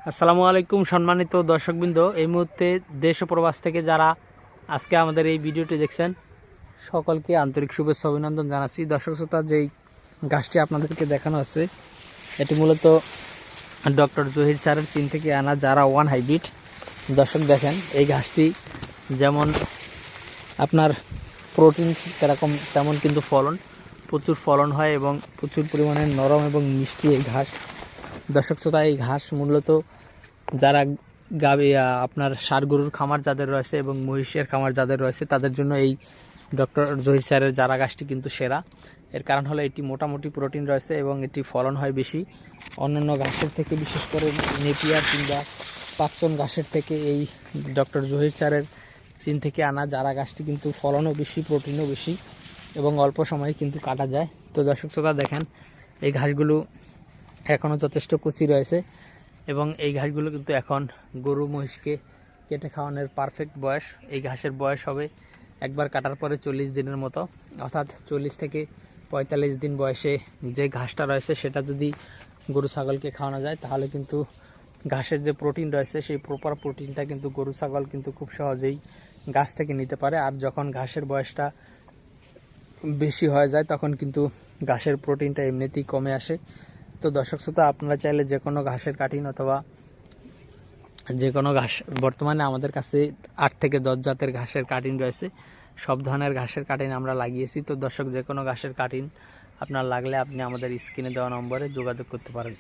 আসসালামু আলাইকুম সম্মানিত দর্শকবৃন্দ, এই মুহূর্তে দেশ ও প্রবাস থেকে যারা আজকে আমাদের এই ভিডিওটি দেখছেন সকলকে আন্তরিক শুভেচ্ছা অভিনন্দন জানাচ্ছি। দর্শক শ্রোতা, যেই গাছটি আপনাদেরকে দেখানো হচ্ছে এটি মূলত ডক্টর জহির স্যারের চীন থেকে আনা যারা ওয়ান হাইব্রিড। দর্শক দেখেন, এই ঘাসটি যেমন আপনার প্রোটিন সেরকম তেমন কিন্তু প্রচুর ফলন হয় এবং প্রচুর পরিমাণে নরম এবং মিষ্টি এই ঘাস। দর্শক শ্রোতা, এই ঘাস মূলত যারা আপনার ষাঁড় গরুর খামার যাদের রয়েছে এবং মহিষের খামার যাদের রয়েছে তাদের জন্য এই ডক্টর জহির স্যারের চারা গাছটি কিন্তু সেরা। এর কারণ হলো এটি মোটামুটি প্রোটিন রয়েছে এবং এটি ফলন হয় বেশি অন্যান্য ঘাসের থেকে, বিশেষ করে নেপিয়ার কিংবা পাকচন ঘাসের থেকে। এই ডক্টর জহির স্যারের চীন থেকে আনা চারা গাছটি কিন্তু ফলনও বেশি, প্রোটিনও বেশি এবং অল্প সময়ে কিন্তু কাটা যায়। তো দর্শক শ্রোতা দেখেন, এই ঘাসগুলো এখনও যথেষ্ট কুচি রয়েছে এবং এই ঘাসগুলো কিন্তু এখন গরু মহিষকে কেটে খাওয়ানোর পারফেক্ট বয়স। এই ঘাসের বয়স হবে একবার কাটার পরে 40 দিনের মতো, অর্থাৎ 40 থেকে 45 দিন বয়সে যে ঘাসটা রয়েছে সেটা যদি গরু ছাগলকে খাওয়ানো যায় তাহলে কিন্তু ঘাসের যে প্রোটিন রয়েছে সেই প্রপার প্রোটিনটা কিন্তু গরু ছাগল কিন্তু খুব সহজেই গাছ থেকে নিতে পারে। আর যখন ঘাসের বয়সটা বেশি হয়ে যায় তখন কিন্তু ঘাসের প্রোটিনটা এমনিতেই কমে আসে। তো দর্শক শ্রোতা, আপনারা চাইলে যে কোনো ঘাসের কাটিং অথবা যে কোনো ঘাস, বর্তমানে আমাদের কাছে 8 থেকে 10 জাতের ঘাসের কাটিং রয়েছে। সব ধরনের ঘাসের কাটিং আমরা লাগিয়েছি। তো দর্শক, যে কোনো ঘাসের কাটিং আপনার লাগলে আপনি আমাদের স্ক্রিনে দেওয়া নম্বরে যোগাযোগ করতে পারেন।